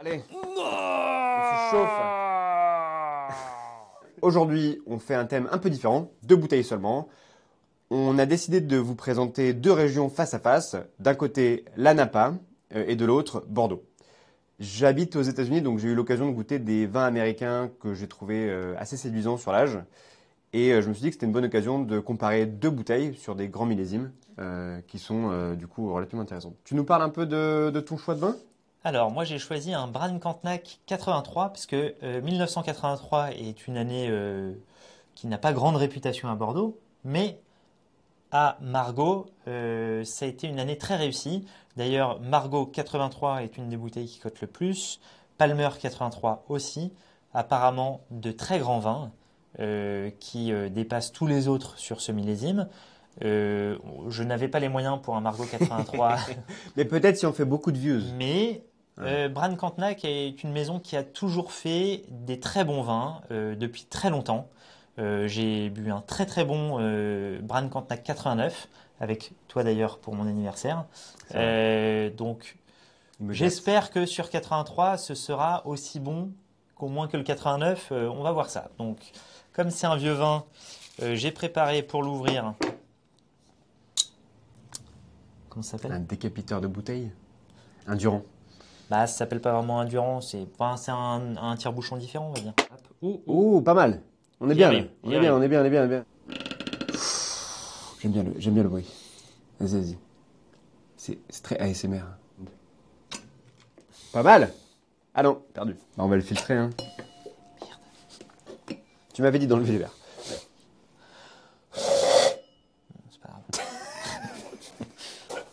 Allez, on se chauffe. Aujourd'hui, on fait un thème un peu différent, 2 bouteilles seulement. On a décidé de vous présenter 2 régions face à face. D'un côté, la Napa et de l'autre, Bordeaux. J'habite aux États-Unis, donc j'ai eu l'occasion de goûter des vins américains que j'ai trouvé assez séduisants sur l'âge. Et je me suis dit que c'était une bonne occasion de comparer 2 bouteilles sur des grands millésimes qui sont du coup relativement intéressantes. Tu nous parles un peu de ton choix de vin? Alors, moi j'ai choisi un Brane-Cantenac 83 parce que 1983 est une année qui n'a pas grande réputation à Bordeaux, mais à Margaux, ça a été une année très réussie. D'ailleurs, Margaux 83 est une des bouteilles qui cote le plus, Palmer 83 aussi, apparemment de très grands vins qui dépassent tous les autres sur ce millésime. Je n'avais pas les moyens pour un Margaux 83, Mais peut-être si on fait beaucoup de views. mais Ouais. Brane-Cantenac est une maison qui a toujours fait des très bons vins depuis très longtemps. J'ai bu un très très bon Brane-Cantenac 89 avec toi d'ailleurs pour mon anniversaire. C'est vrai. Donc Il me gâte. j'espère que sur 83 ce sera aussi bon qu'au moins que le 89. On va voir ça. Donc comme c'est un vieux vin, j'ai préparé pour l'ouvrir. Comment ça s'appelle? Un décapiteur de bouteilles? Un Durand. Bah, ça s'appelle pas vraiment un Durand, c'est un tire-bouchon différent, on va dire. Hop. Oh, pas mal. On est J'y bien là. arrive, On j'y est bien, arrive. on est bien, on est bien, on est bien. J'aime bien le bruit. Vas-y, vas-y. C'est très ASMR. Pas mal. Ah non, perdu. Bah, on va le filtrer, hein. Tu m'avais dit d'enlever les verres. C'est pas grave.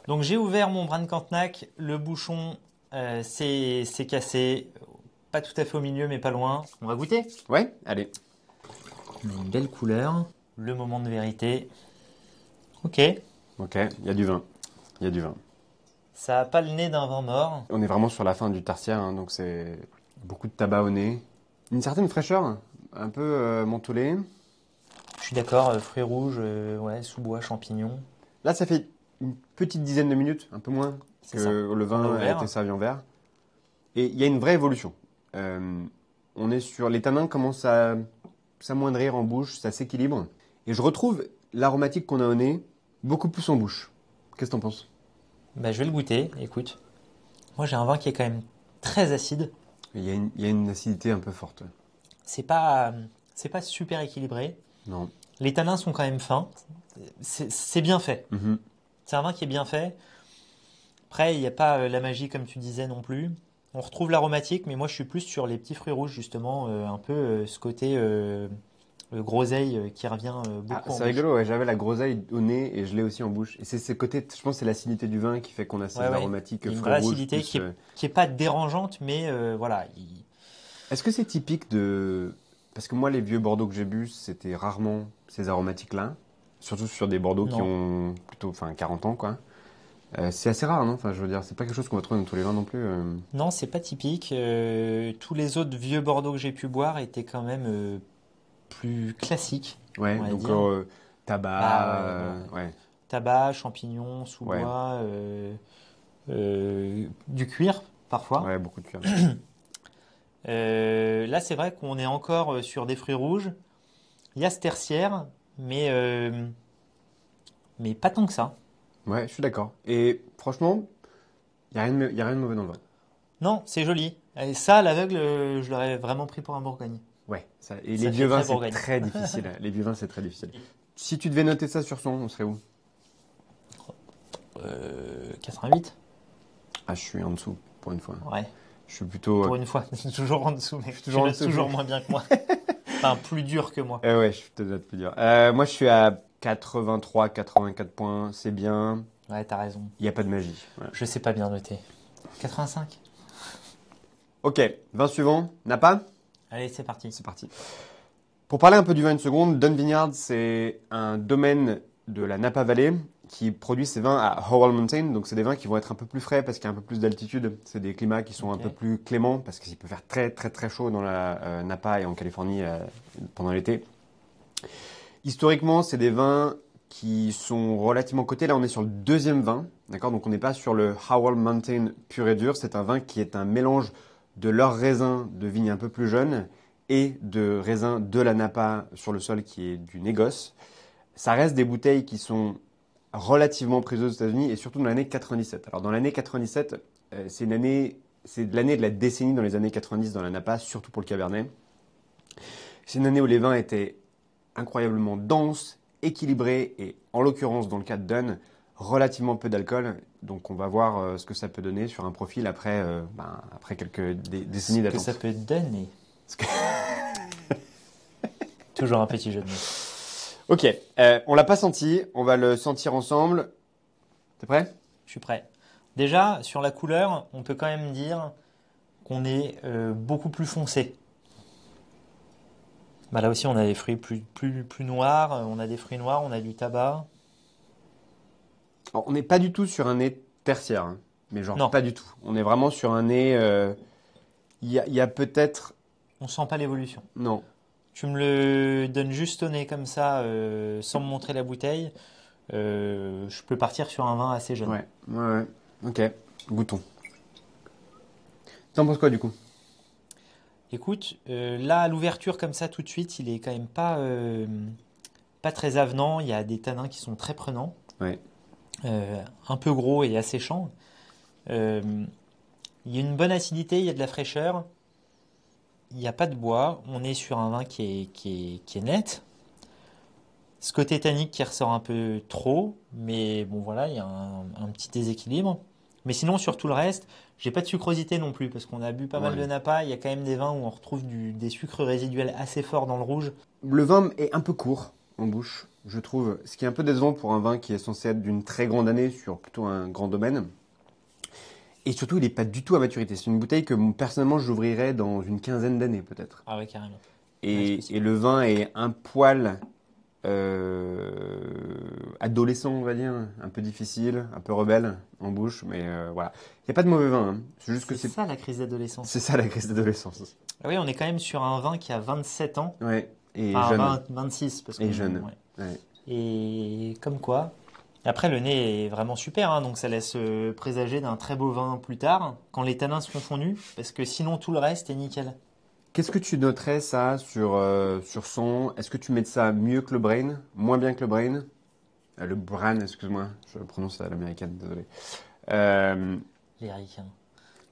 Donc j'ai ouvert mon Brane-Cantenac, le bouchon c'est cassé, pas tout à fait au milieu mais pas loin. On va goûter. Ouais, allez. On a une belle couleur. Le moment de vérité. Ok. Ok, il y a du vin. Il y a du vin. Ça a pas le nez d'un vin mort. On est vraiment sur la fin du tertiaire, hein, donc c'est beaucoup de tabac au nez. Une certaine fraîcheur, un peu mentholée. Je suis d'accord, fruits rouges, ouais, sous-bois, champignons. Là, ça fait une petite dizaine de minutes, un peu moins, C'est que ça. le On l'a vin a ouvert. été servi en verre. Et il y a une vraie évolution. On est sur... Les tanins commencent à s'amoindrir en bouche, ça s'équilibre. Et je retrouve l'aromatique qu'on a au nez beaucoup plus en bouche. Qu'est-ce que t'en penses? Bah, je vais le goûter, écoute. Moi j'ai un vin qui est quand même très acide. Il y a une acidité un peu forte. C'est pas super équilibré. Non. Les tanins sont quand même fins. C'est bien fait. Mhm. C'est un vin qui est bien fait. Après, il n'y a pas la magie comme tu disais non plus. On retrouve l'aromatique, mais moi je suis plus sur les petits fruits rouges justement, un peu ce côté groseille qui revient Ah, beaucoup en c'est bouche. rigolo, ouais, j'avais la groseille au nez et je l'ai aussi en bouche. Et c'est ce côté, je pense que c'est l'acidité du vin qui fait qu'on a ces Ouais, ouais. aromatiques Il y a une fruits vraie rouges. acidité Plus, qui est pas dérangeante, mais voilà. Est-ce que c'est typique de... Parce que moi, les vieux Bordeaux que j'ai bu, c'était rarement ces aromatiques-là. Surtout sur des Bordeaux qui Non. ont plutôt 40 ans, quoi. C'est assez rare, non? Enfin, je veux dire, c'est pas quelque chose qu'on va trouver dans tous les vins non plus. Non, c'est pas typique. Tous les autres vieux Bordeaux que j'ai pu boire étaient quand même plus classiques, Ouais, on va donc dire. tabac, Ah ouais, ouais, tabac, champignons, ouais, sous-bois, du cuir parfois. ouais, beaucoup de cuir. Là, c'est vrai qu'on est encore sur des fruits rouges. Il y a ce tertiaire, mais pas tant que ça. Ouais, je suis d'accord. Et franchement, y a rien de mauvais dans le vin. Non, c'est joli. Et ça, à l'aveugle, je l'aurais vraiment pris pour un Bourgogne. Ouais, ça, et Ça les fait vieux vins, très c'est Bourgogne. très difficile. Les vieux vins, c'est très difficile. Si tu devais noter ça sur 100, on serait où? 88? Ah, je suis en dessous, pour une fois. Ouais, Je suis plutôt... pour une fois. Toujours en dessous, mec. toujours Tu en notes dessous. toujours moins bien que moi. Enfin, plus dur que moi. Ouais, je te note plus dur. Moi, je suis à 83, 84 points, c'est bien. Ouais, t'as raison. Il n'y a pas de magie. Voilà. Je sais pas bien noter. 85? Ok, vin suivant, Napa? Allez, c'est parti. C'est parti. Pour parler un peu du vin une seconde, Dun Vineyards, c'est un domaine de la Napa Valley qui produit ses vins à Howell Mountain. Donc, c'est des vins qui vont être un peu plus frais parce qu'il y a un peu plus d'altitude. C'est des climats qui sont un Ok. peu plus cléments parce qu'il peut faire très, très, très chaud dans la Napa et en Californie pendant l'été. Historiquement, c'est des vins qui sont relativement cotés. Là, on est sur le deuxième vin. D'accord? Donc, on n'est pas sur le Howell Mountain pur et dur. C'est un vin qui est un mélange de leurs raisins de vignes un peu plus jeunes et de raisins de la Napa sur le sol qui est du négoce. Ça reste des bouteilles qui sont relativement prises aux États-Unis et surtout dans l'année 97. Alors dans l'année 97, c'est l'année de la décennie dans les années 90 dans la Napa, surtout pour le Cabernet. C'est une année où les vins étaient incroyablement denses, équilibrés et en l'occurrence dans le cas de Dunn, relativement peu d'alcool. Donc on va voir ce que ça peut donner sur un profil après quelques décennies d'attente. Ce que ça peut donner. Toujours un petit jeu de mots. Ok, on l'a pas senti, on va le sentir ensemble. T'es prêt? Je suis prêt. Déjà, sur la couleur, on peut quand même dire qu'on est beaucoup plus foncé. Bah là aussi, on a des fruits plus noirs, on a des fruits noirs, on a du tabac. Alors, on n'est pas du tout sur un nez tertiaire, hein, mais genre Non. pas du tout. On est vraiment sur un nez. Il y a peut-être. On sent pas l'évolution. Non. Tu me le donnes juste au nez comme ça, sans me montrer la bouteille. Je peux partir sur un vin assez jeune. Ouais. Ok, goûtons. T'en penses quoi du coup? Écoute, là, à l'ouverture comme ça, tout de suite, il est quand même pas très avenant. Il y a des tanins qui sont très prenants. Ouais. Un peu gros et asséchants. Il y a une bonne acidité, il y a de la fraîcheur. Il n'y a pas de bois. On est sur un vin qui est net. Ce côté tannique qui ressort un peu trop. Mais bon, voilà, il y a un petit déséquilibre. Mais sinon, sur tout le reste, j'ai pas de sucrosité non plus. Parce qu'on a bu pas mal de Napa. Il y a quand même des vins où on retrouve des sucres résiduels assez forts dans le rouge. Le vin est un peu court en bouche, je trouve. Ce qui est un peu décevant pour un vin qui est censé être d'une très grande année sur plutôt un grand domaine. Et surtout, il n'est pas du tout à maturité. C'est une bouteille que personnellement, j'ouvrirais dans une quinzaine d'années peut-être. Ah ouais, carrément. Et le vin est un poil adolescent, on va dire. Un peu difficile, un peu rebelle en bouche. Mais voilà. Il n'y a pas de mauvais vin. Hein. C'est juste que C'est ça la crise d'adolescence. C'est ça la crise d'adolescence. Ah oui, on est quand même sur un vin qui a 27 ans. Ouais. Et Enfin, jeune. 26. Parce Et jeune. Ouais. Ouais. Et comme quoi. Après, le nez est vraiment super, hein, donc ça laisse présager d'un très beau vin plus tard, quand les tanins seront fondus, parce que sinon tout le reste est nickel. Qu'est-ce que tu noterais ça sur son? Est-ce que tu mets ça mieux que le Brain? Moins bien que le Brain? Le Bran, excuse-moi, je le prononce à l'américaine, désolé. Les ricains.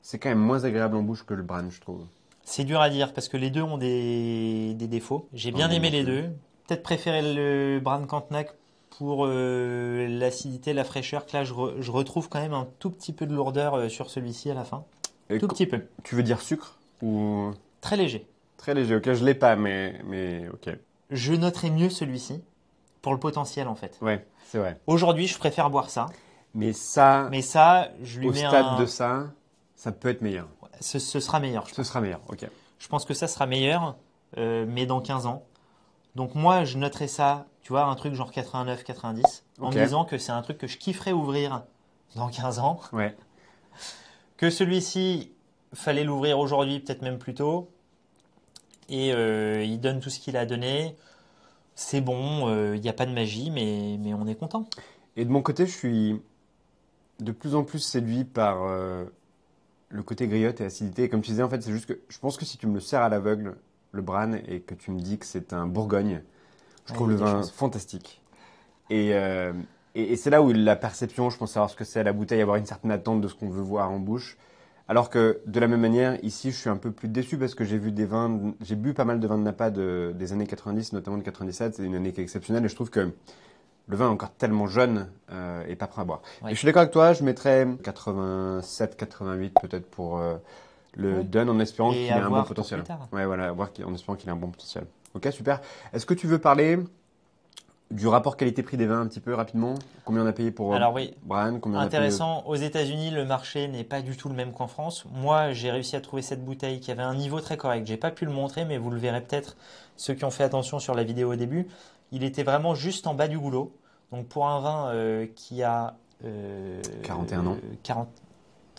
C'est quand même moins agréable en bouche que le Bran, je trouve. C'est dur à dire, parce que les deux ont des défauts. J'ai bien aimé les deux. Peut-être préféré le Bran Cantenac pour l'acidité, la fraîcheur, que là je retrouve quand même un tout petit peu de lourdeur sur celui-ci à la fin. Tout petit peu. Tu veux dire sucre ou... Très léger. Très léger, ok, je l'ai pas, mais ok. Je noterais mieux celui-ci, pour le potentiel en fait. Ouais, c'est vrai. Aujourd'hui, je préfère boire ça. Mais ça, je lui au mets stade de ça, ça peut être meilleur. Ce sera meilleur. Ce sera meilleur, ok. Je pense que ça sera meilleur, mais dans 15 ans. Donc moi, je noterais ça, tu vois, un truc genre 89, 90, en me disant que c'est un truc que je kifferais ouvrir dans 15 ans. Ouais. Que celui-ci, fallait l'ouvrir aujourd'hui, peut-être même plus tôt. Et il donne tout ce qu'il a donné. C'est bon, il n'y a pas de magie, mais on est content. Et de mon côté, je suis de plus en plus séduit par le côté griotte et acidité. Et comme tu disais, en fait, c'est juste que je pense que si tu me le sers à l'aveugle, le Bran, et que tu me dis que c'est un Bourgogne, je trouve le vin fantastique. Et c'est là où la perception, je pense savoir ce que c'est à la bouteille, avoir une certaine attente de ce qu'on veut voir en bouche. Alors que de la même manière, ici, je suis un peu plus déçu parce que j'ai bu pas mal de vins de Napa des années 90, notamment de 97. C'est une année qui est exceptionnelle et je trouve que le vin est encore tellement jeune et pas prêt à boire. Ouais. Et je suis d'accord avec toi, je mettrais 87, 88 peut-être pour le Dunn en espérant qu'il ait un bon potentiel. Ouais, voilà, en espérant qu'il ait un bon potentiel. Ok, super. Est-ce que tu veux parler du rapport qualité-prix des vins un petit peu rapidement? Combien on a payé pour Bran? Intéressant. Aux États-Unis, le marché n'est pas du tout le même qu'en France. Moi, j'ai réussi à trouver cette bouteille qui avait un niveau très correct. J'ai pas pu le montrer, mais vous le verrez peut-être, ceux qui ont fait attention sur la vidéo au début. Il était vraiment juste en bas du goulot. Donc pour un vin qui a 41 ans.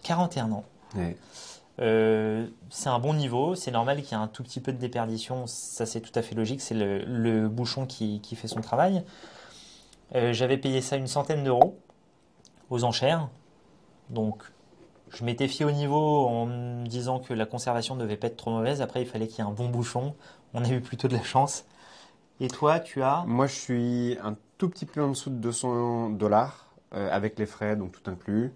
41 ans. Ouais. C'est un bon niveau, c'est normal qu'il y ait un tout petit peu de déperdition, ça c'est tout à fait logique, c'est le bouchon qui fait son travail. J'avais payé ça une centaine d'euros aux enchères, donc Je m'étais fié au niveau en me disant que la conservation ne devait pas être trop mauvaise. Après, il fallait qu'il y ait un bon bouchon. On a eu plutôt de la chance. Et toi, tu as... Moi, je suis un tout petit peu en dessous de 200 $ avec les frais, donc tout inclus.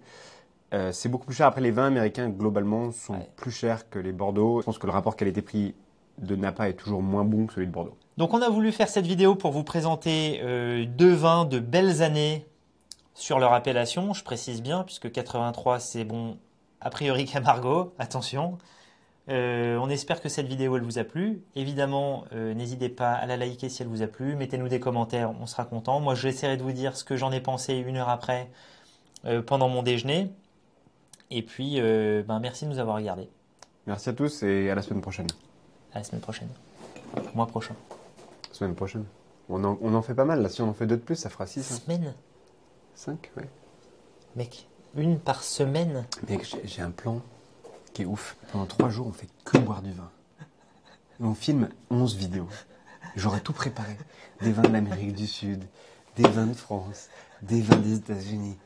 C'est beaucoup plus cher. Après, les vins américains, globalement, sont Ouais. plus chers que les Bordeaux. Je pense que le rapport qualité-prix de Napa est toujours moins bon que celui de Bordeaux. Donc, on a voulu faire cette vidéo pour vous présenter deux vins de belles années sur leur appellation. Je précise bien, puisque 83, c'est bon, a priori Camargo. Attention. On espère que cette vidéo elle vous a plu. Évidemment, n'hésitez pas à la liker si elle vous a plu. Mettez-nous des commentaires, on sera content. Moi, j'essaierai de vous dire ce que j'en ai pensé 1 heure après, pendant mon déjeuner. Et puis, merci de nous avoir regardés. Merci à tous et à la semaine prochaine. À la semaine prochaine. Mois prochain. Semaine prochaine. On en fait pas mal là. Si on en fait 2 de plus, ça fera 6. Semaine, 5, ouais. mec. 1 par semaine. Mec, j'ai un plan qui est ouf. Pendant 3 jours, on fait que boire du vin. Et on filme 11 vidéos. J'aurais tout préparé. Des vins de l'Amérique du Sud, des vins de France, des vins des États-Unis.